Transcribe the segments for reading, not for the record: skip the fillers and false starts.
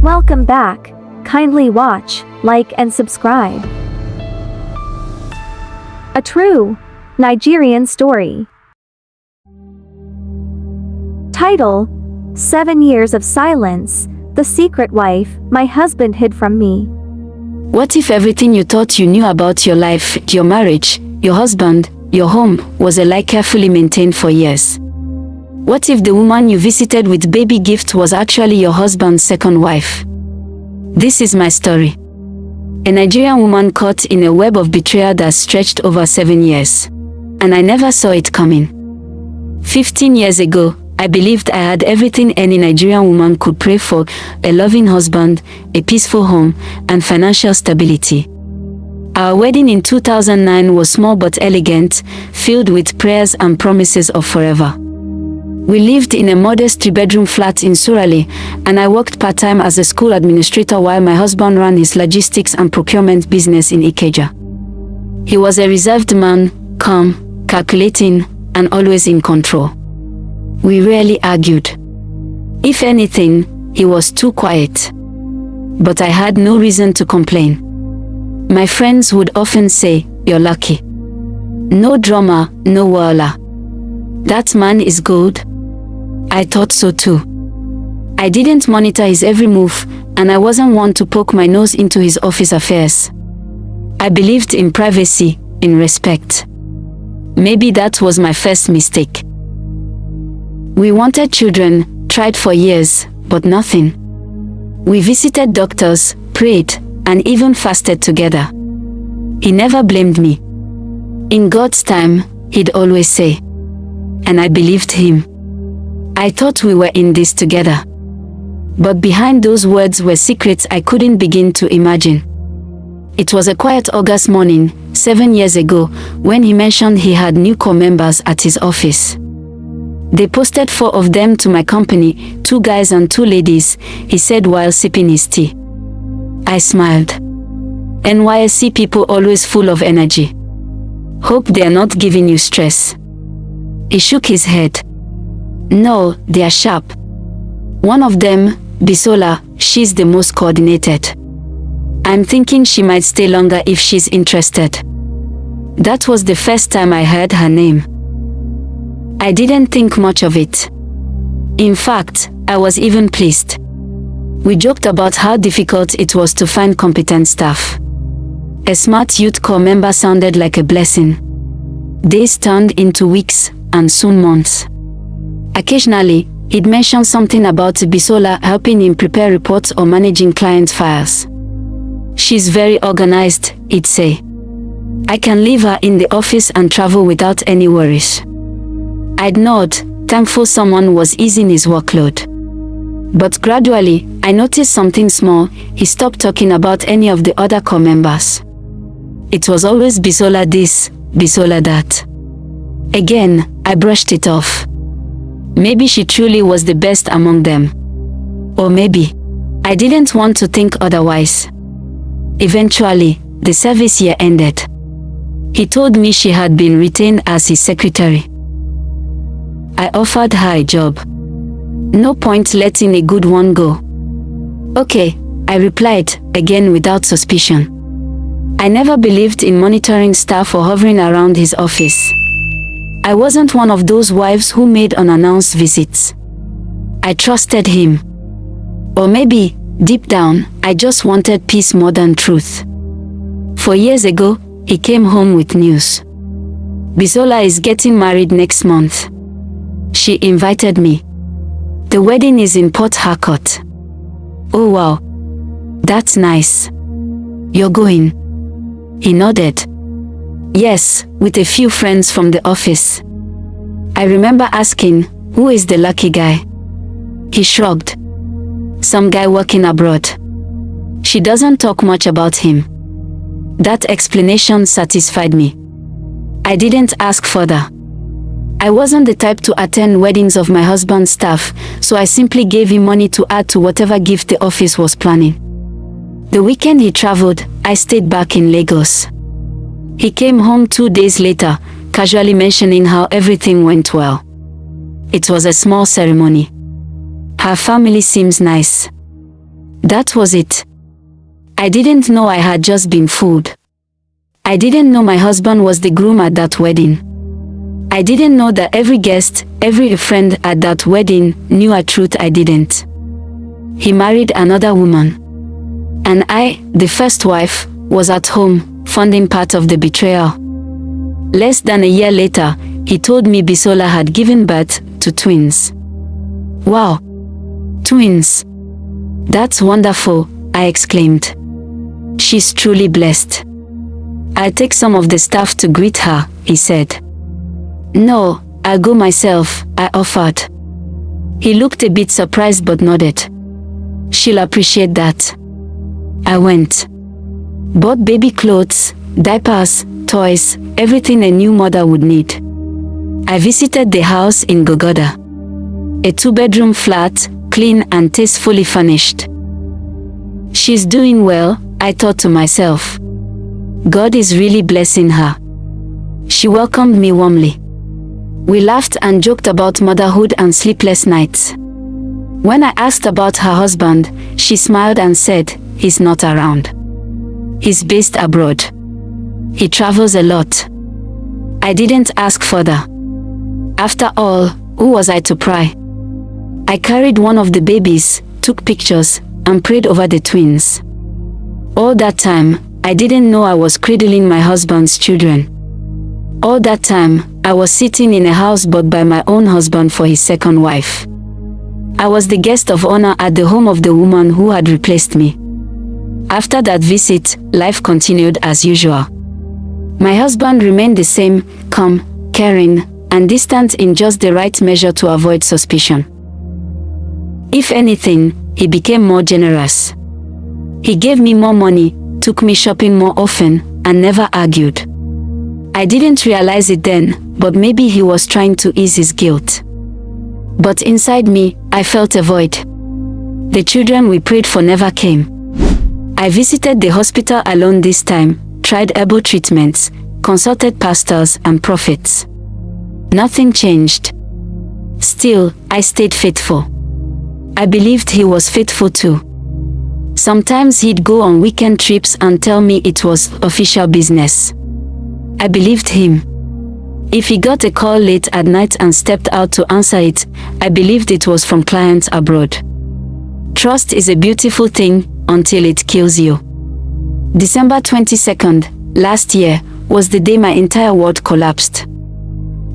Welcome back. Kindly watch, like and subscribe. A true Nigerian story. Title: 7 Years of Silence, The Secret Wife My Husband Hid From Me. What if everything you thought you knew about your life, your marriage, your husband, your home, was a lie carefully maintained for years? What if the woman you visited with baby gifts was actually your husband's second wife? This is my story. A Nigerian woman caught in a web of betrayal that stretched over 7 years. And I never saw it coming. 15 years ago, I believed I had everything any Nigerian woman could pray for: a loving husband, a peaceful home, and financial stability. Our wedding in 2009 was small but elegant, filled with prayers and promises of forever. We lived in a modest 3-bedroom flat in Surale, and I worked part-time as a school administrator while my husband ran his logistics and procurement business in Ikeja. He was a reserved man, calm, calculating, and always in control. We rarely argued. If anything, he was too quiet. But I had no reason to complain. My friends would often say, "You're lucky. No drama, no wala. That man is gold." I thought so too. I didn't monitor his every move, and I wasn't one to poke my nose into his office affairs. I believed in privacy, in respect. Maybe that was my first mistake. We wanted children, tried for years, but nothing. We visited doctors, prayed, and even fasted together. He never blamed me. In God's time, he'd always say. And I believed him. I thought we were in this together. But behind those words were secrets I couldn't begin to imagine. It was a quiet August morning, 7 years ago, when he mentioned he had new core members at his office. They posted 4 of them to my company, 2 guys and 2 ladies, he said while sipping his tea. I smiled. NYSC people always full of energy. Hope they are not giving you stress. He shook his head. No, they are sharp. One of them, Bisola, she's the most coordinated. I'm thinking she might stay longer if she's interested. That was the first time I heard her name. I didn't think much of it. In fact, I was even pleased. We joked about how difficult it was to find competent staff. A smart youth corps member sounded like a blessing. Days turned into weeks, and soon months. Occasionally, he'd mention something about Bisola helping him prepare reports or managing client files. She's very organized, he'd say. I can leave her in the office and travel without any worries. I'd nod, thankful someone was easing his workload. But gradually, I noticed something small. He stopped talking about any of the other core members. It was always Bisola this, Bisola that. Again, I brushed it off. Maybe she truly was the best among them. Or maybe I didn't want to think otherwise. Eventually, the service year ended. He told me she had been retained as his secretary. I offered her a job. No point letting a good one go. Okay, I replied, again without suspicion. I never believed in monitoring staff or hovering around his office. I wasn't one of those wives who made unannounced visits. I trusted him. Or maybe, deep down, I just wanted peace more than truth. 4 years ago, he came home with news. Bisola is getting married next month. She invited me. The wedding is in Port Harcourt. Oh wow. That's nice. You're going? He nodded. Yes, with a few friends from the office. I remember asking, who is the lucky guy? He shrugged. Some guy working abroad. She doesn't talk much about him. That explanation satisfied me. I didn't ask further. I wasn't the type to attend weddings of my husband's staff, so I simply gave him money to add to whatever gift the office was planning. The weekend he traveled, I stayed back in Lagos. He came home 2 days later, casually mentioning how everything went well. It was a small ceremony. Her family seems nice. That was it. I didn't know I had just been fooled. I didn't know my husband was the groom at that wedding. I didn't know that every guest, every friend at that wedding knew a truth I didn't. He married another woman. And I, the first wife, was at home, funding part of the betrayal. Less than a year later, he told me Bisola had given birth to twins. Wow! Twins! That's wonderful, I exclaimed. She's truly blessed. I'll take some of the staff to greet her, he said. No, I'll go myself, I offered. He looked a bit surprised but nodded. She'll appreciate that. I went. Bought baby clothes, diapers, toys, everything a new mother would need. I visited the house in Gogoda. A 2-bedroom flat, clean and tastefully furnished. She's doing well, I thought to myself. God is really blessing her. She welcomed me warmly. We laughed and joked about motherhood and sleepless nights. When I asked about her husband, she smiled and said, he's not around. He's based abroad. He travels a lot. I didn't ask further. After all, who was I to pry? I carried one of the babies, took pictures, and prayed over the twins. All that time, I didn't know I was cradling my husband's children. All that time, I was sitting in a house bought by my own husband for his second wife. I was the guest of honor at the home of the woman who had replaced me. After that visit, life continued as usual. My husband remained the same, calm, caring, and distant in just the right measure to avoid suspicion. If anything, he became more generous. He gave me more money, took me shopping more often, and never argued. I didn't realize it then, but maybe he was trying to ease his guilt. But inside me, I felt a void. The children we prayed for never came. I visited the hospital alone this time, tried herbal treatments, consulted pastors and prophets. Nothing changed. Still, I stayed faithful. I believed he was faithful too. Sometimes he'd go on weekend trips and tell me it was official business. I believed him. If he got a call late at night and stepped out to answer it, I believed it was from clients abroad. Trust is a beautiful thing until it kills you. December 22nd, last year, was the day my entire world collapsed.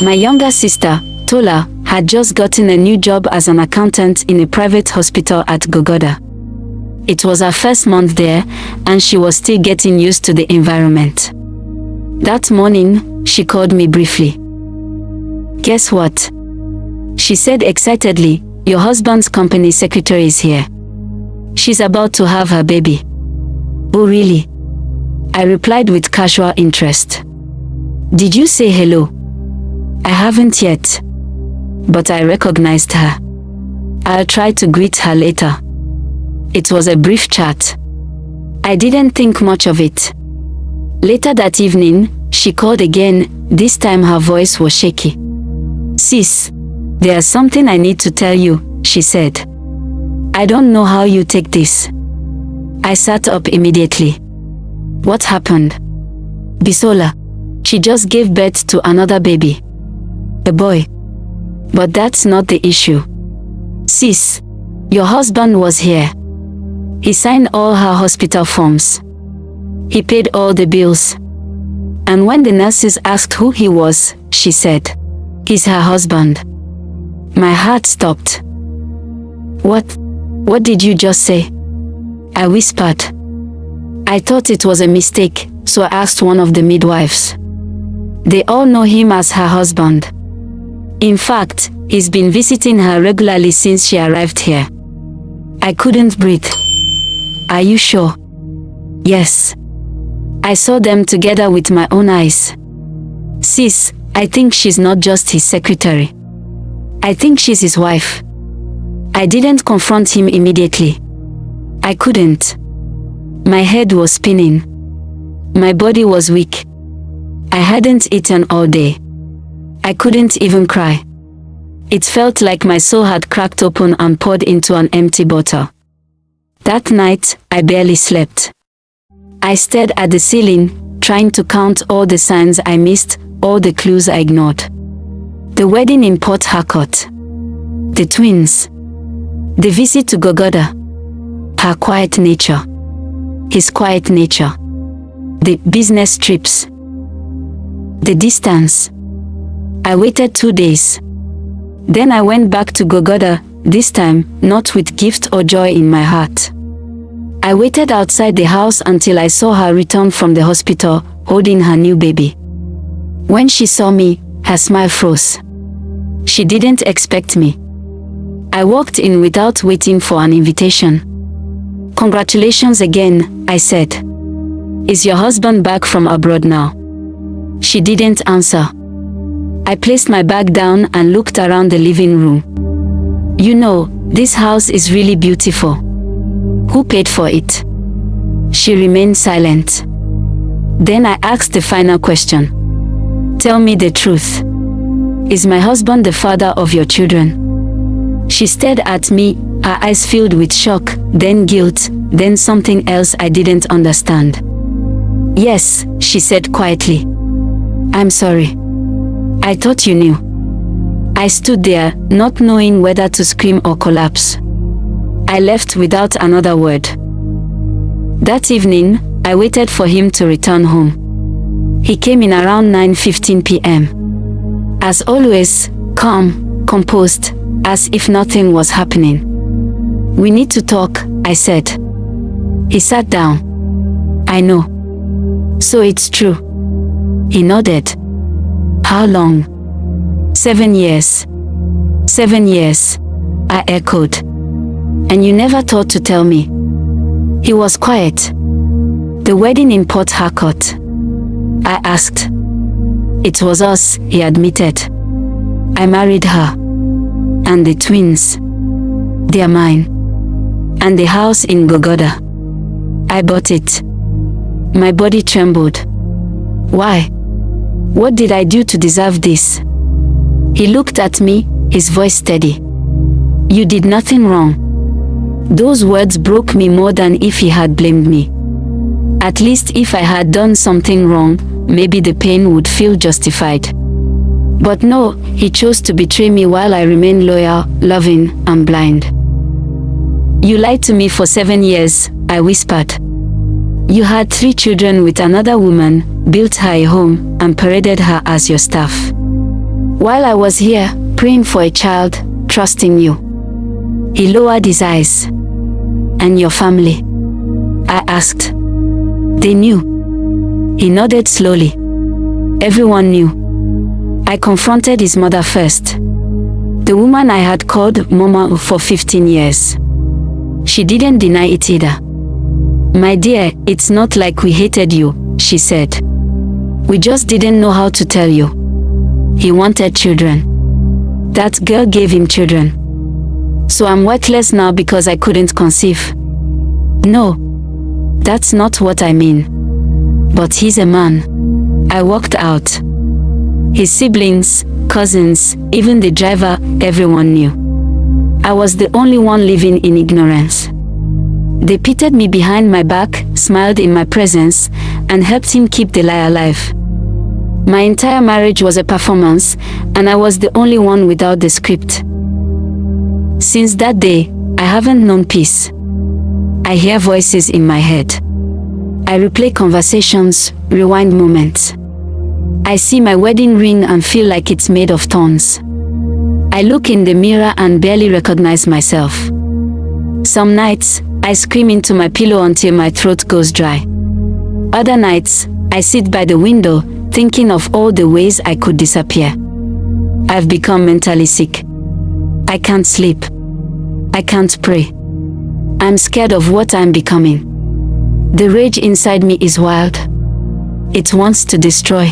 My younger sister, Tola, had just gotten a new job as an accountant in a private hospital at Gogoda. It was her first month there, and she was still getting used to the environment. That morning, she called me briefly. Guess what? She said excitedly, your husband's company secretary is here. She's about to have her baby. Oh really? I replied with casual interest. Did you say hello? I haven't yet. But I recognized her. I'll try to greet her later. It was a brief chat. I didn't think much of it. Later that evening, she called again, this time her voice was shaky. Sis, there's something I need to tell you, she said. I don't know how you take this. I sat up immediately. What happened? Bisola. She just gave birth to another baby. A boy. But that's not the issue. Sis, your husband was here. He signed all her hospital forms. He paid all the bills. And when the nurses asked who he was, she said, he's her husband. My heart stopped. What did you just say? I whispered. I thought it was a mistake, so I asked one of the midwives. They all know him as her husband. In fact, he's been visiting her regularly since she arrived here. I couldn't breathe. Are you sure? Yes. I saw them together with my own eyes. Sis, I think she's not just his secretary. I think she's his wife. I didn't confront him immediately. I couldn't. My head was spinning. My body was weak. I hadn't eaten all day. I couldn't even cry. It felt like my soul had cracked open and poured into an empty bottle. That night, I barely slept. I stared at the ceiling, trying to count all the signs I missed, all the clues I ignored. The wedding in Port Harcourt. The twins. The visit to Gogoda. Her quiet nature. His quiet nature. The business trips. The distance. I waited 2 days. Then I went back to Gogoda, this time, not with gift or joy in my heart. I waited outside the house until I saw her return from the hospital, holding her new baby. When she saw me, her smile froze. She didn't expect me. I walked in without waiting for an invitation. "Congratulations again," I said. "Is your husband back from abroad now?" She didn't answer. I placed my bag down and looked around the living room. "You know, this house is really beautiful. Who paid for it?" She remained silent. Then I asked the final question. "Tell me the truth. Is my husband the father of your children?" She stared at me, her eyes filled with shock, then guilt, then something else I didn't understand. "Yes," she said quietly. "I'm sorry. I thought you knew." I stood there, not knowing whether to scream or collapse. I left without another word. That evening, I waited for him to return home. He came in around 9:15 p.m. As always, calm, composed, as if nothing was happening. "We need to talk," I said. He sat down. "I know. So it's true." He nodded. "How long?" 7 years. 7 years, I echoed. "And you never thought to tell me?" He was quiet. "The wedding in Port Harcourt?" I asked. "It was us," he admitted. "I married her. And the twins. They're mine. And the house in Gogoda. I bought it." My body trembled. "Why? What did I do to deserve this?" He looked at me, his voice steady. "You did nothing wrong." Those words broke me more than if he had blamed me. At least if I had done something wrong, maybe the pain would feel justified. But no, he chose to betray me while I remained loyal, loving, and blind. "You lied to me for 7 years," I whispered. "You had 3 children with another woman, built her a home, and paraded her as your staff. While I was here, praying for a child, trusting you." He lowered his eyes. "And your family?" I asked. "They knew." He nodded slowly. "Everyone knew." I confronted his mother first. The woman I had called Mama for 15 years. She didn't deny it either. "My dear, it's not like we hated you," she said. "We just didn't know how to tell you. He wanted children. That girl gave him children. So I'm worthless now because I couldn't conceive." "No, that's not what I mean. But he's a man." I walked out. His siblings, cousins, even the driver, everyone knew. I was the only one living in ignorance. They patted me behind my back, smiled in my presence, and helped him keep the lie alive. My entire marriage was a performance, and I was the only one without the script. Since that day, I haven't known peace. I hear voices in my head. I replay conversations, rewind moments. I see my wedding ring and feel like it's made of thorns. I look in the mirror and barely recognize myself. Some nights, I scream into my pillow until my throat goes dry. Other nights, I sit by the window, thinking of all the ways I could disappear. I've become mentally sick. I can't sleep. I can't pray. I'm scared of what I'm becoming. The rage inside me is wild. It wants to destroy.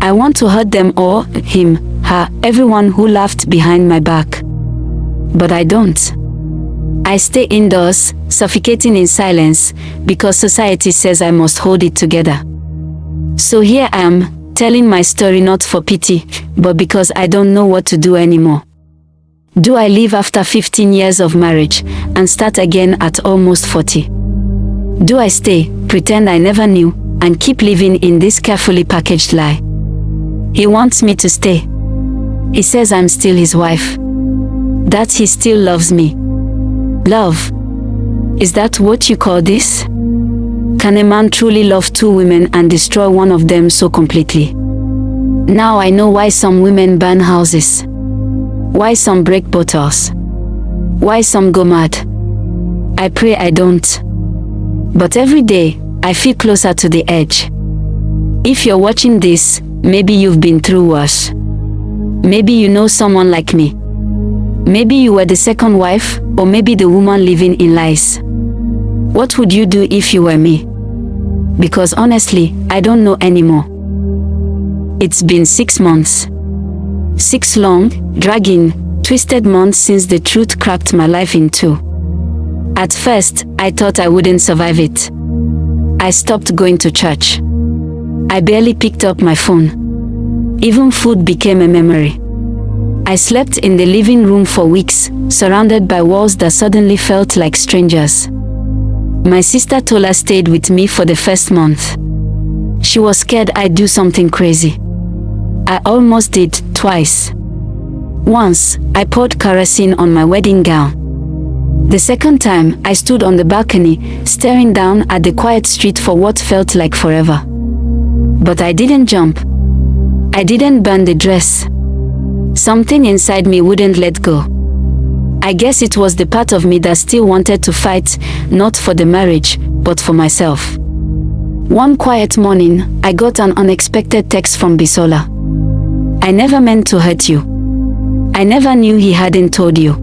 I want to hurt them all, him, her, everyone who laughed behind my back. But I don't. I stay indoors, suffocating in silence, because society says I must hold it together. So here I am, telling my story not for pity, but because I don't know what to do anymore. Do I leave after 15 years of marriage and start again at almost 40? Do I stay, pretend I never knew, and keep living in this carefully packaged lie? He wants me to stay. He says I'm still his wife. That he still loves me. Love. Is that what you call this? Can a man truly love two women and destroy one of them so completely? Now I know why some women burn houses. Why some break bottles. Why some go mad. I pray I don't. But every day, I feel closer to the edge. If you're watching this, maybe you've been through worse. Maybe you know someone like me. Maybe you were the second wife, or maybe the woman living in lies. What would you do if you were me? Because honestly, I don't know anymore. It's been 6 months. 6 long, dragging, twisted months since the truth cracked my life in two. At first, I thought I wouldn't survive it. I stopped going to church. I barely picked up my phone. Even food became a memory. I slept in the living room for weeks, surrounded by walls that suddenly felt like strangers. My sister Tola stayed with me for the first month. She was scared I'd do something crazy. I almost did, twice. Once, I poured kerosene on my wedding gown. The second time, I stood on the balcony, staring down at the quiet street for what felt like forever. But I didn't jump. I didn't burn the dress. Something inside me wouldn't let go. I guess it was the part of me that still wanted to fight, not for the marriage, but for myself. One quiet morning, I got an unexpected text from Bisola. I never meant to hurt you. I never knew he hadn't told you.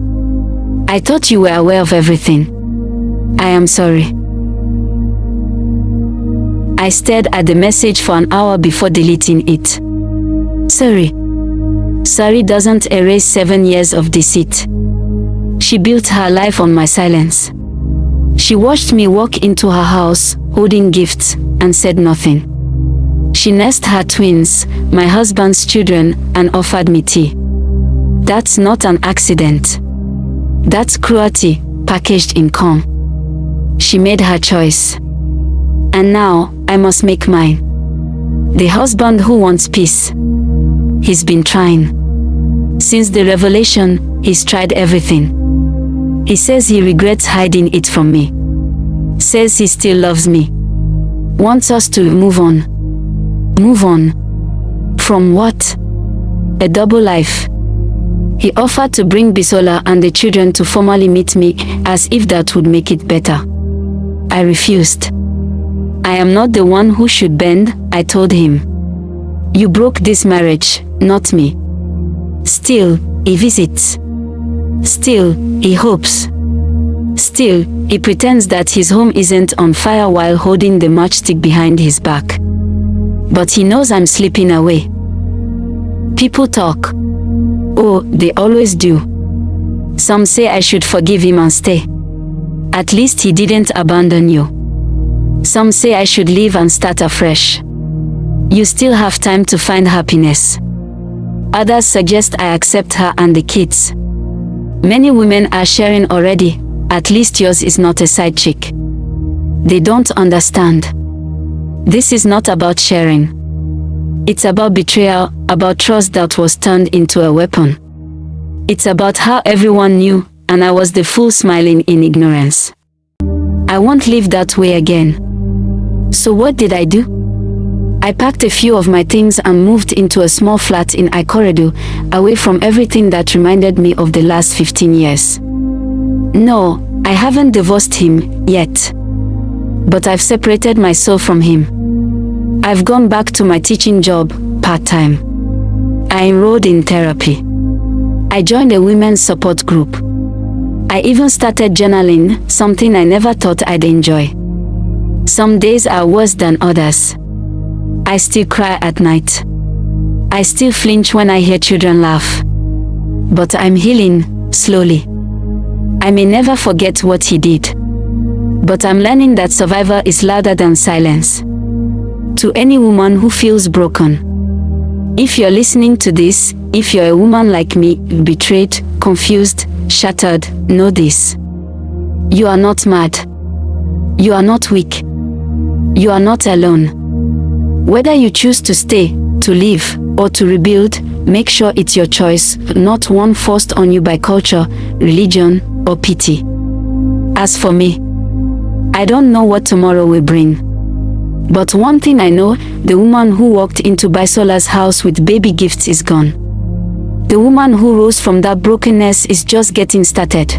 I thought you were aware of everything. I am sorry. I stared at the message for an hour before deleting it. Sorry. Sorry doesn't erase 7 years of deceit. She built her life on my silence. She watched me walk into her house, holding gifts, and said nothing. She nursed her twins, my husband's children, and offered me tea. That's not an accident. That's cruelty, packaged in calm. She made her choice. And now, I must make mine. The husband who wants peace. He's been trying. Since the revelation, he's tried everything. He says he regrets hiding it from me. Says he still loves me. Wants us to move on. Move on. From what? A double life. He offered to bring Bisola and the children to formally meet me, as if that would make it better. I refused. I am not the one who should bend, I told him. You broke this marriage, not me. Still, he visits. Still, he hopes. Still, he pretends that his home isn't on fire while holding the matchstick behind his back. But he knows I'm slipping away. People talk. Oh, they always do. Some say I should forgive him and stay. At least he didn't abandon you. Some say I should leave and start afresh. You still have time to find happiness. Others suggest I accept her and the kids. Many women are sharing already, at least yours is not a side chick. They don't understand. This is not about sharing. It's about betrayal, about trust that was turned into a weapon. It's about how everyone knew, and I was the fool smiling in ignorance. I won't live that way again. So what did I do? I packed a few of my things and moved into a small flat in Ikorodu, away from everything that reminded me of the last 15 years. No, I haven't divorced him, yet. But I've separated my soul from him. I've gone back to my teaching job, part-time. I enrolled in therapy. I joined a women's support group. I even started journaling, something I never thought I'd enjoy. Some days are worse than others. I still cry at night. I still flinch when I hear children laugh. But I'm healing, slowly. I may never forget what he did. But I'm learning that survival is louder than silence. To any woman who feels broken. If you're listening to this, if you're a woman like me, betrayed, confused, shattered, know this. You are not mad. You are not weak. You are not alone. Whether you choose to stay, to leave, or to rebuild, make sure it's your choice, not one forced on you by culture, religion, or pity. As for me, I don't know what tomorrow will bring. But one thing I know, the woman who walked into Bisola's house with baby gifts is gone. The woman who rose from that brokenness is just getting started.